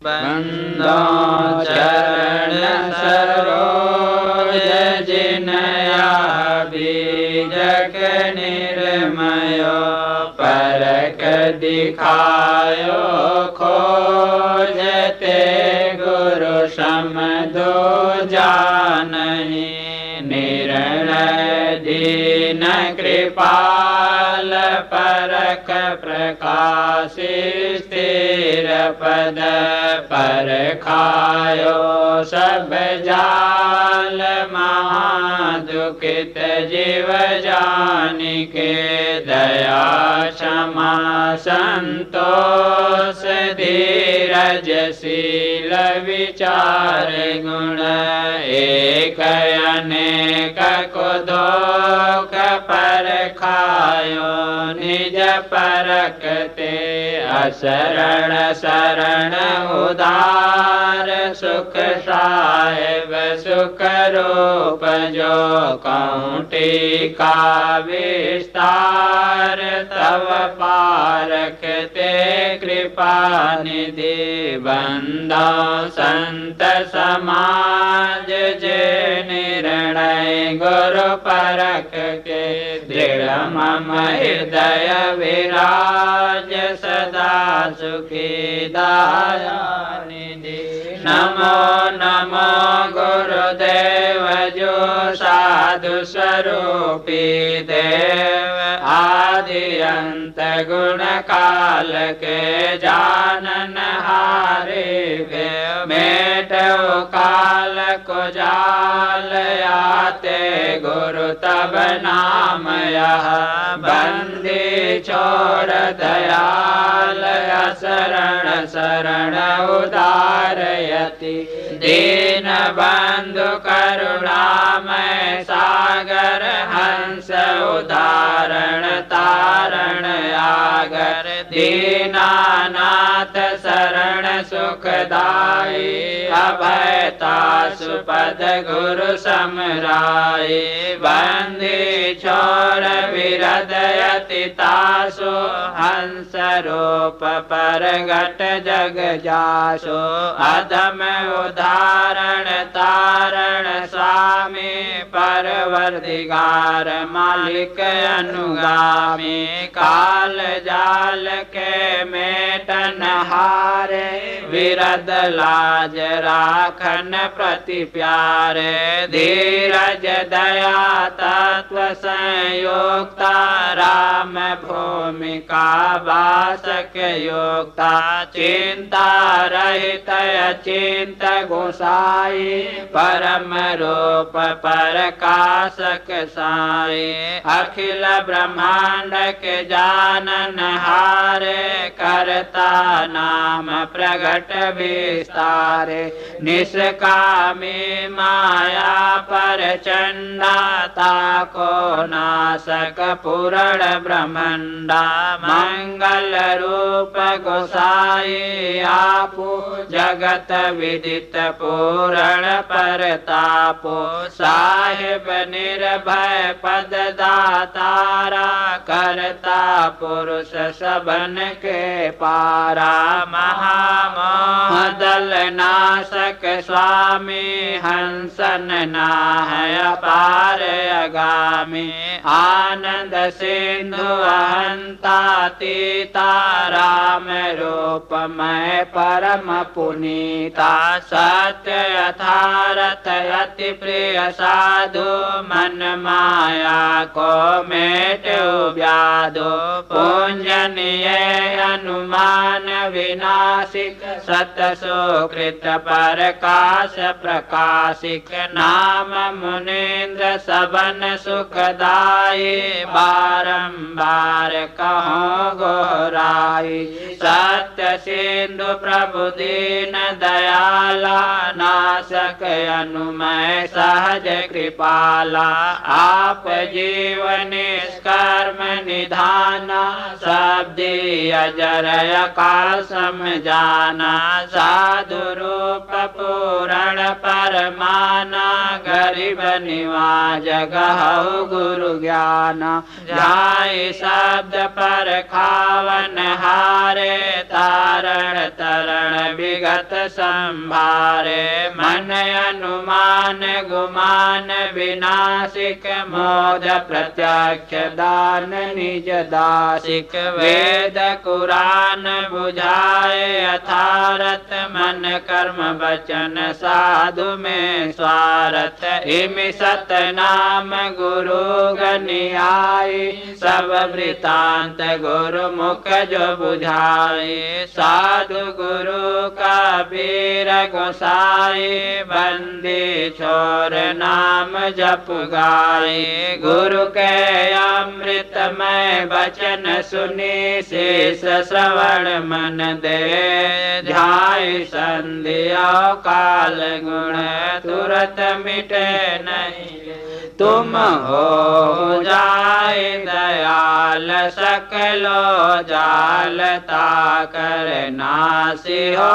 बंदो चरण सरोज जिनया बीजक निर्मयो परक दिखायो खोजते गुरु समदो जानहि निर्णय दीन कृपाल परख प्रकाशि स्थिर पद परखायो सब जाल महादुखित जीव जानिके दया क्षमा संतोष धीरज शील विचार गुण एक अनेक को दोख परखायो निज परखते असरण शरण उदार सुख साहेब सुख रूप जो कौटी का विस्तार तव पारखते कृपा निधि बंदो संत समाज जे निर्णय गुरु परख के दृढ़ मम हृदय विराज सदा सुखी दयानिधि नमो नमो गुरुदेव जो साधु स्वरूपी देव आदि अंत गुण काल के जानन हारे मेटो काल को जाल आते गुरु तब नाम यह बंदी छोड़ दयाल शरण शरण उदारयति दीन बंधु करुणामय सागर हंस उदाहरण तारण आगर दीनानाथ शरण सुखदाई अभयता सुपद गुरु समराई बंदी छोर विरदयति तासो हंस रूप परगट जग जासो अधम उदाहरण तारण स्वामी परवरदिगार मालिक अनुगामी काल जाल के मेटन हारे विरद लाज राखन प्रति प्यारे धीरज दया तत्व संयोक्ता राम भूमिका वासक योक्ता चिंता रहित अचिंत गोसाई परम रूप प्रकाशक साई अखिल ब्रह्मांड के जानन हारे करता नाम प्रगट विस्तारे निष्कामी माया पर चंडाता को नासक पूर्ण ब्रह्मंडा मंगल रूप गोसाई आपो जगत विदित पूर्ण परतापो साहिब निर्भय पद दातारा करता पुरुष सबन के पारा महामोह दल नाशक स्वामी हंसन नाहय अपार अगामी आनंद सिंधु अहंता तीता राम रूपमय परम पुनीता सत्य यथारथ अति प्रिय साधु मन माया को मेटो व्याधो पूंजनीय अनुमान विनाशिक सत सुकृत प्रकाश प्रकाशिक नाम मुनीन्द्र सबन सुखदाई बारंबार कहो गोराई सत्य सिंधु प्रभु दीन दयाला नाशक अनुमय सहज कृपाला आप जीवन कर्म निधाना शब्दी अजर का समझाना साधु रूप पूरण परमाना गरीब निवाज गहु गुरु ज्ञान जाय शब्द पर खावन हारे तारण तरण विगत संभारे मन अनुमान गुमान विनाशिक मोद प्रत्यक्ष दान निज दासिक वेद कुरान बुझाए यथारथ मन कर्म वचन साधु में स्वार्थ इमि सत नाम गुरु गनियाई सब वृतांत गुरु मुख जो बुझाए साधु गुरु कबीर गोसाई बंदी छोर नाम जप गाए गुरु के अमृतमय वचन सुनी शेष श्रवण मन दे ध्याय संध्या काल गुण तुरत मिटे नहीं तुम हो जाए दयाल सकलो जालता कर नासी हो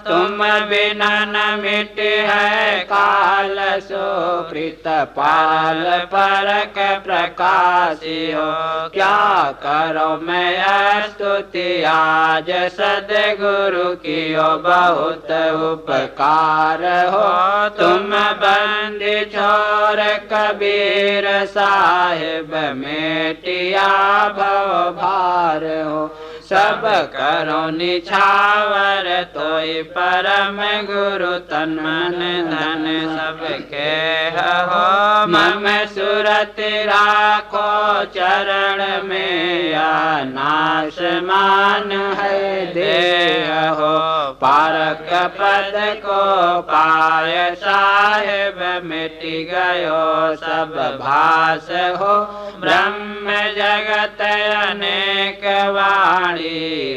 तुम बिना न मिट है काल सुप्रीत पाल परक प्रकाशी हो क्या करो मैं स्तुति आज सदगुरु की बहुत उपकार हो तुम बंदी छोर कबीर साहिब मेटिया भव भार हो सब करो निछावर तोय परम गुरु तन मन धन सबके हो मम सुरत राखो चरण में नाश मान है देह हो पारक पद को पाय साहेब मिट गयो सब भास हो ब्रह्म जगत अनेक वाणी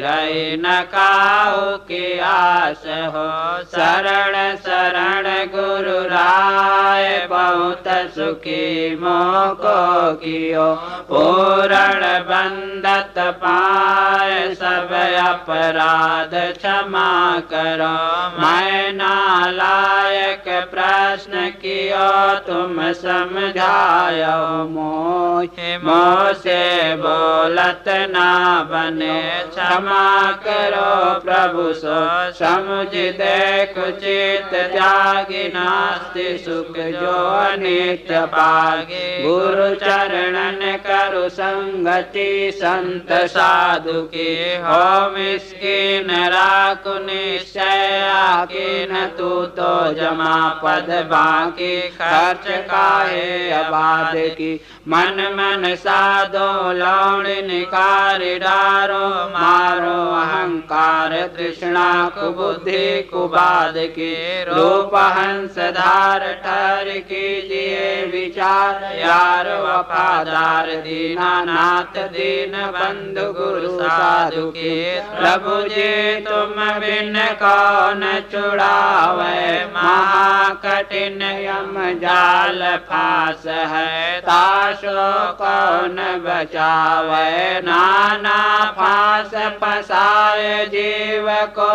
रही न काहू की आस हो शरण शरण गुरु राय बहुत सुखी मोको कियो पूरण बंदत पाए सब अपराध क्षमा करो मैं नालायक प्रश्न कियो तुम समझायो मोह से बोलत ना बने क्षमा करो प्रभु सो समझ देख चित त्यागी नास्ति सुख जो नित्य पागे गुरु चरणन करु संगति संत साधु की हो मिस्किन राखु निश्चय आकीन तू तो जमा पद बाकी खर्च काहे आबाद की मन मन साधो लौण निकारि डारो मारो अहंकार तृष्णा कुबुद्धि कुबाद की रूप हंस धार ठहर कीजिए विचार यार वफादार दीना नाथ दीन बंधु गुरु साधु की प्रभु जी तुम बिन कौन छुड़ावे महा कठिन यम जाल फास है ताशो कौन बचावे नाना फास फसाए जीव को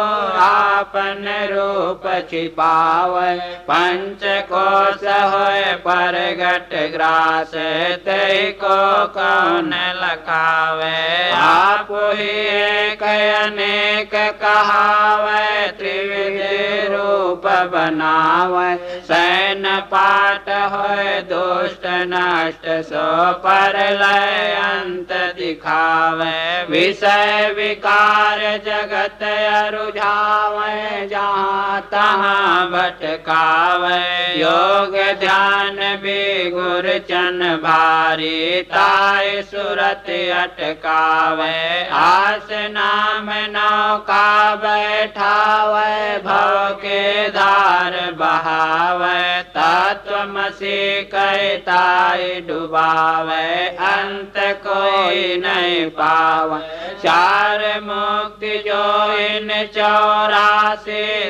आपन रूप छिपावे पंच कोश होए परगट ग्रास ते को कौन लखावे आप ही एक अनेक कहावे त्रिविध रूप बनावे सैन पाठ होए दुष्ट नष्ट सो पर लय अंत दिखावे विषय विकार जगत रुझावे जहाँ तहाँ भटकावे योग ध्यान भी गुर चन भारी ताय सुरत अटकावे आस नाम नौका बैठावे भव के धार बहावे तत्वमसि कहताय डुबावे अंत कोई नहीं पावे चार मुक्ति जो इन 84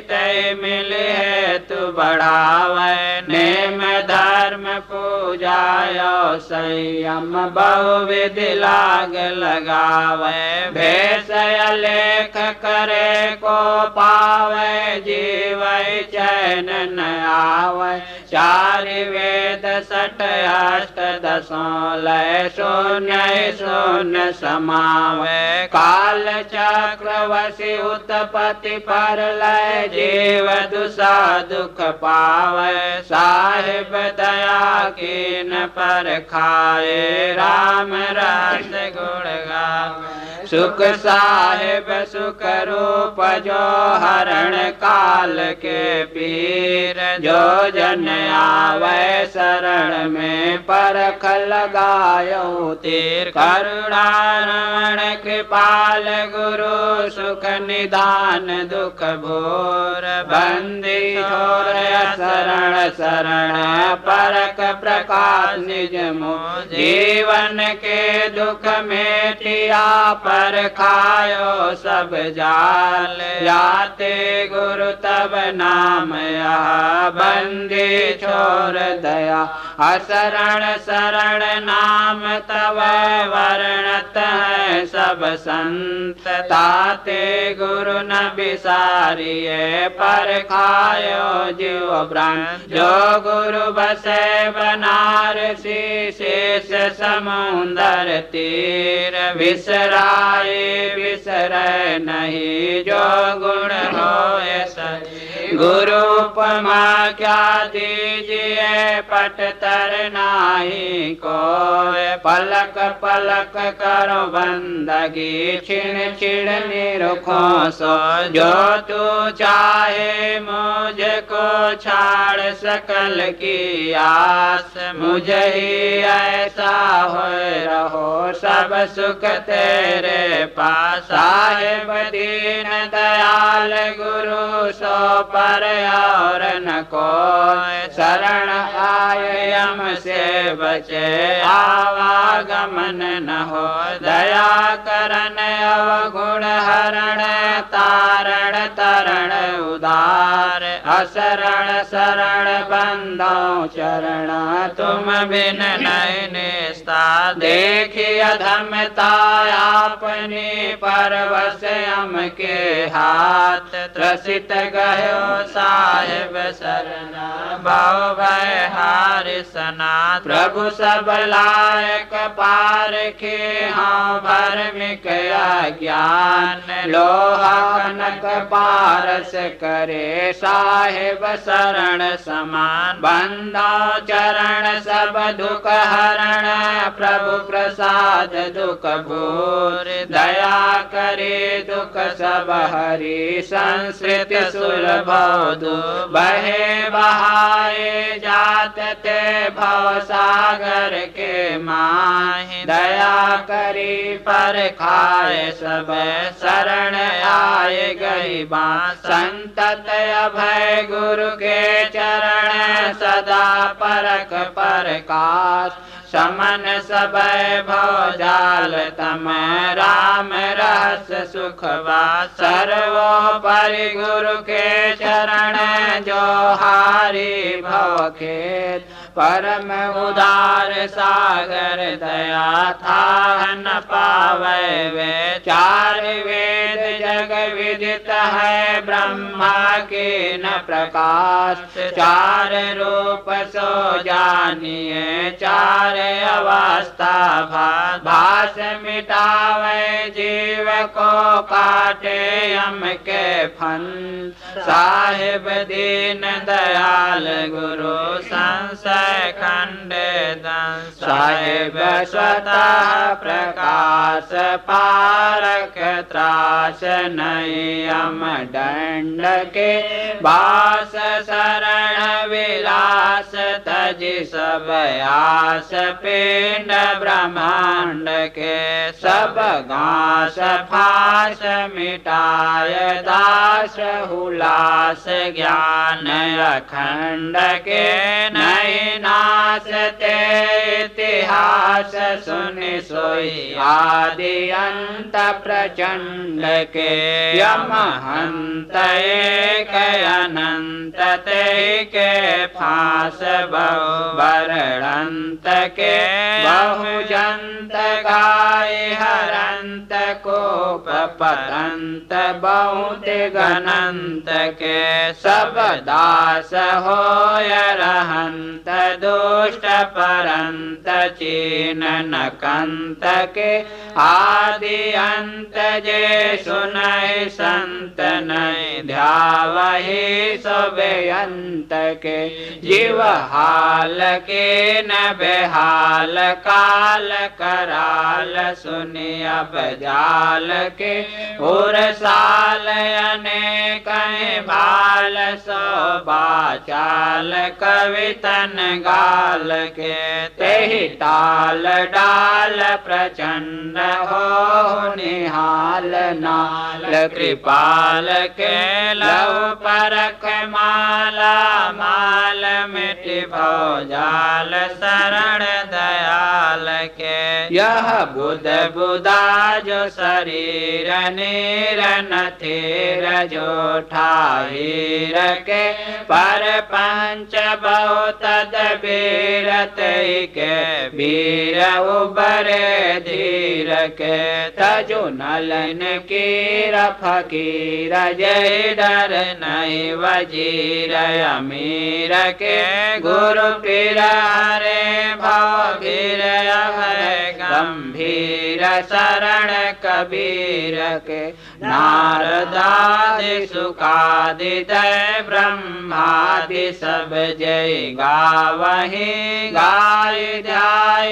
ते मिले तु बढ़ावे नेम धर्म पूजायो संयम बहुविध लाग लगावे भेष लेख करे को पावे जीव चै चैन न आवे। चार वेद सठ अष्ट दसों लय शून्य शून्य समावे। काल चक्र वसी उत्पत्ति पर लय जीव दुसा दुख पावे। साहिब दया कीन पर खाए राम रस गुण गावे। सुख साहिब सुख रूप जो हरण काल के पीर। जो जन आवे शरण में परख लगायो तीर। करुणारमण कृपाल गुरु सुख निदान दुख भोर। बंदी छोर शरण शरण परख प्रकाश निज मोह। जीवन के दुख मेटिया पर खायो सब जाल। जाते गुरु तब नाम यह बंदी छोर दया। असरण शरण नाम तव वर्णत है सब संत। ताते गुरु न बिसारिये पर खायो जीव प्राण। जो गुरु बसे बनारसी शेष समुंदर तीर। विसराए विसरै नहीं जो गुण होए सही। गुरु उपमा क्या दीजिए पट तर नाही कोय। पलक पलक करो बंदगी छिण छिण निरखो सो। जो तू चाहे मुझको छाड़ सकल की आस। मुझे ही ऐसा हो रहो सब सुख तेरे पास। साहिब दीन दयाल गुरु सो पर और न कोय। शरण आए यम से बचे आवागमन न हो। दया करन अवगुण हरण तारण तरण उदार। असरण शरण बंदो चरण तुम बिन नहीं निस्तार। देखिए अधमता अपनी परवश हम के हाथ। त्रसित गयो साहिब शरण भव भय हार सनाथ। प्रभु सब लायक पार के हाँ भर्मिक अज्ञान। लोहा कनक पारस करे साहिब शरण समान। बंदा चरण सब दुख हरण प्रभु प्रसाद दुख भूर। दया करे दुख सब हरि संस्कृत सुलभ दो। बहे बहाए जात ते भव सागर के माहि। दया करी पर खाए सब शरण आए गरीबा। संतत अभय गुरु के चरण सदा परख प्रकाश। समन सब भव जाल तम राम रहस सुखवास। सर्वोपरि गुरु के चरण जो हारी भव खेद। परम उदार सागर दया था न पावे वे। चार वेद जग विदित है ब्रह्मा के न प्रकाश। चार रूप सो जानिए चार अवस्था भास। भास मिटावे जीव को काटे यम के फन। साहिब दीन दयाल गुरु संशय खंडे दंश। साहिब स्वतः प्रकाश पारक त्रास नहीं। यम दंड के बास शरण विलास तजि सब आस। पिंड ब्रह्मांड के सब घास फास मिटाय दास हुलास। ज्ञान अखंड के नहीं नाश ते इतिहास। सुनि सोई आदि अंत प्रचंड के यम हंत एक अनंत ते के फास। बहु बरणंत के बहुजंत गाय हरंत कोप परंत बहुत गनंत के सब दास होय रहंत दुष्ट परंत चीन नकंत के आदि अंत जे सुनय संत नय ध्यावहि सबयंत के जीव हाल के न बेहाल काल कराल सुनि अब जाल के उर साल अनेक बाल सो बाचाल कवितन गाल के तेहि ताल डाल प्रचंड हो निहाल नाल कृपाल के लव परख माला माल मिटि भवजाल शरण दयाल के यह बुध बुधा जो शरीर नीर नथेर जो ठाहीर के पर पंच बहुत बीरत के वीर उबरे धीर के तजु नलन कीर फकीर जय डर नहीं वजीर अमीर के गुरु पीर हरे भव गिर अभय गंभीर शरण कबीर के नारदादि सुखादि दय ब्रह्मादि सब जय गावहि गाय ध्याय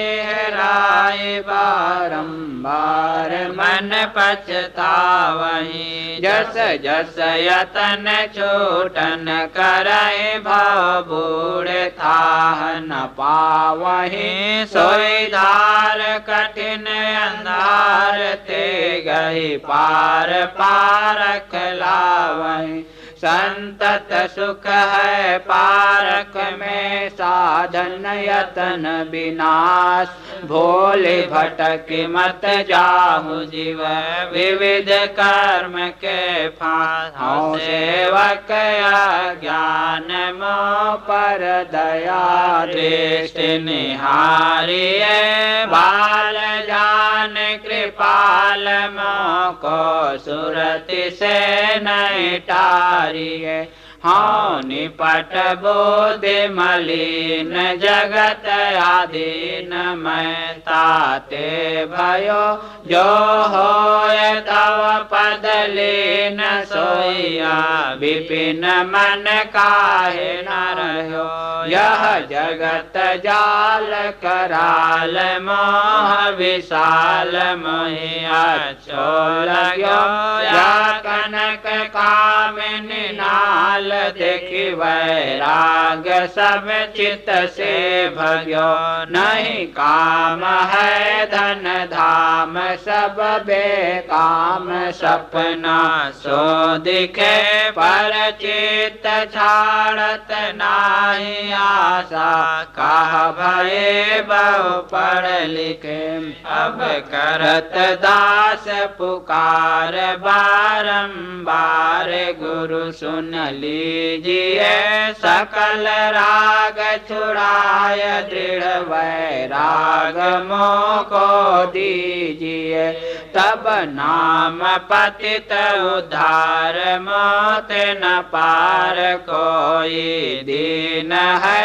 राय बारंबार मन पछतावहि जस जस यतन छोटन करय भव बूढ़ थाह न पावहि सोई धार कठिन अंधार ते गई पार पारख लावहि संतत सुख है पारक में साधन यतन विनाश भोले भटक मत जाहु जीव विविध कर्म के फांस सेवक ज्ञान मोह पर दया दृष्टि निहारिये बाल जान कृपाल मोह को सुरति से नहीं टारिये हाँ निपट बोधि मलिन जगत आधीन मैं ताते भयो जो होय तव पद लीन सोइया विपिन मन काहे न रहो यह जगत जाल कराल मोह विशाल मोहिया चोलयो या कनक कामिनी नाल देखि वैराग सब चित से भग्यो नहीं काम है धन धाम सब बेकाम सपना सो दिखे पर चित छाड़त नाही आशा कह भये बहु पढ़ लिखे अब करत दास पुकार बारंबार गुरु सुन लीजिए सकल राग छुड़ाय दृढ़ वैराग मोह को दीजिए तब नाम पतित उद्धार मौत न पार कोई दीन है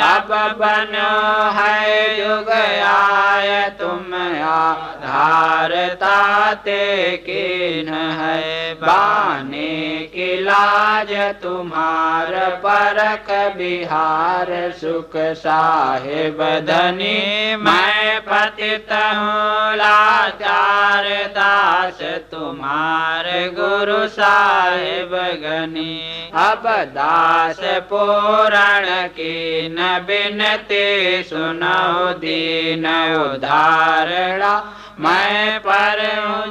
अब बनो है युग आय तुम आधार ताते कीन है बाने की लाज तुम्हार परख बिहार सुख साहेब धनी मैं पतित हूँ लाचार दास तुम्हार गुरु साहेब गनी अब दास पूरण की न बिनती सुनो दीन उधारणा मैं पर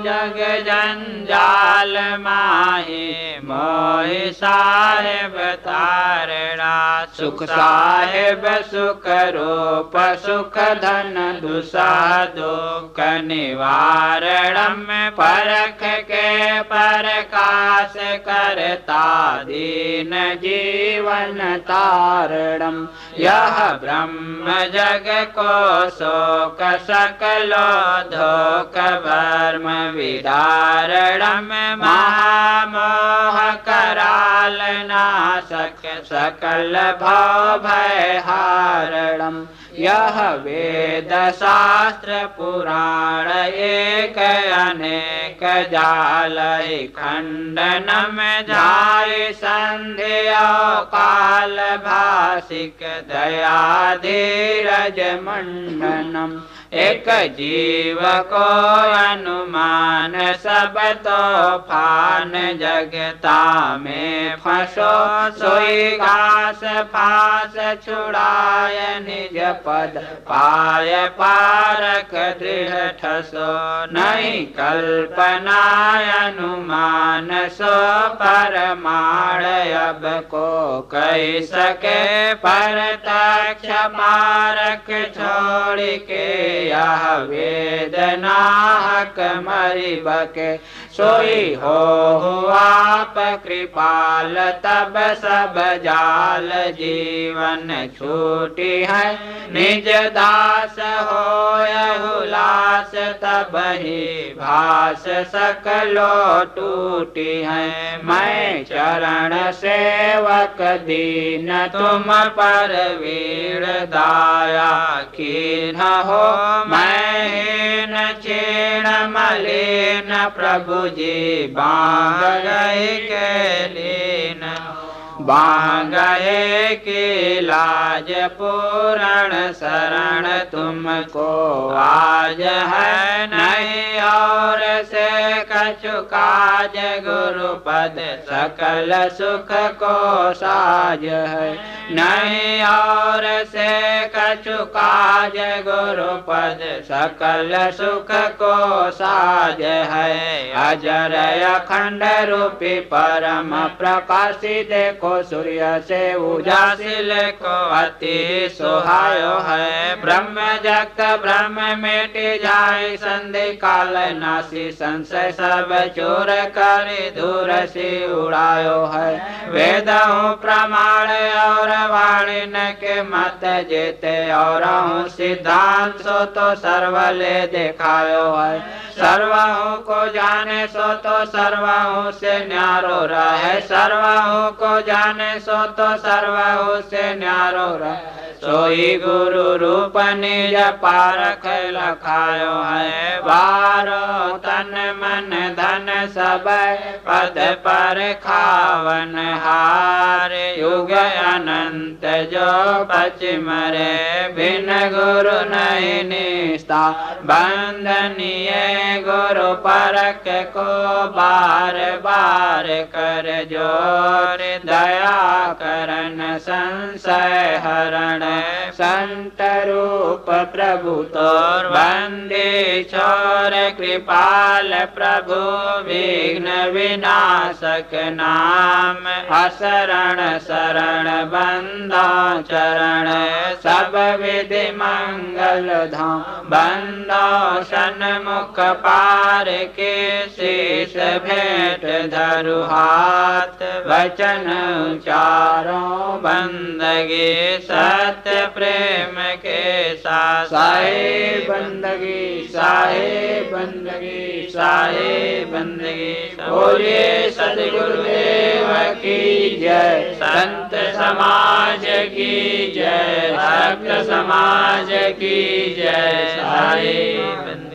जग जंजाल माही मोहि साहेब तारणा सुख साहेब सुख रूप सुख धन दुसह दुख निवारणम परख के परकाश करता दीन जीवन तारणम यह ब्रह्म जग को शोक सकलो धो शोक वर्म विदारणम महामोह कराल नाशक सकल भव भय हारणम यह वेद शास्त्र पुराण एक अनेक जाल खंडनम जाय संध्या काल भाषिक दया धीरज मंडनम एक जीव को अनुमान सब तूफान जगता में फंसो सोई घास फास छुड़ाय निज पद पाय पारक दृढ़ ठसो नहीं कल्पना अनुमान सो परमाण अब को कह सके परतक्ष पारक छोड़ के यह वेदना हक मरि बके सोई हो आप कृपाल तब सब जाल जीवन छूटी है निज दास हो हुलास तब ही भास सकलो टूटी है मैं चरण सेवक दीन तुम पर वीर दाया कीन हो मैं हीन क्षीण मलिन प्रभु जी बांग गए के लीन बांग गए की लाज पूरण शरण तुमको आज है नहीं और से कछु काज गुरुपद सकल सुख को साज है नहीं और से कछु काज गुरुपद सकल सुख को साज है अजर अखंड रूपी परम प्रकाशी देखो सूर्य से उजासिल को अति सुहायो है ब्रह्म जगत ब्रह्म मिट जाए संधि काल नासी संशय सब चोर कर दूर से उड़ायो है वेद प्रमाण और वाणी के मत जेते और सिद्धांत सो तो सर्वले दिखायो है सर्वहु को जाने सो तो सर्वहु से न्यारो रहे सर्वहु को जाने सो तो सर्वहु से न्यारो रहे सोई गुरु रूप निज पारख लखायो है बारो तन मन धन सब पद पर खावन हार युग अनंत जो बच मरे बिन गुरु नहीं निष्ठा बंधनीय गुरु परख को बार बार कर जोर दया करन संशय हरण संत रूप प्रभु तोर वंदे छोर कृपाल प्रभु विघ्न विनाशक नाम असरण शरण बंदा चरण सब विधि मंगल धाम बंदा सन्मुख पार के शीश भेंट धरु हाथ वचन चारों बंदगी सत्य प्रेम के साथ साहे बंदगी साहे बंदगी साहे बंदगी बोलिए सद्गुरुदेव की जय संत समाज की जय भक्त समाज की जय साहे बंदगी।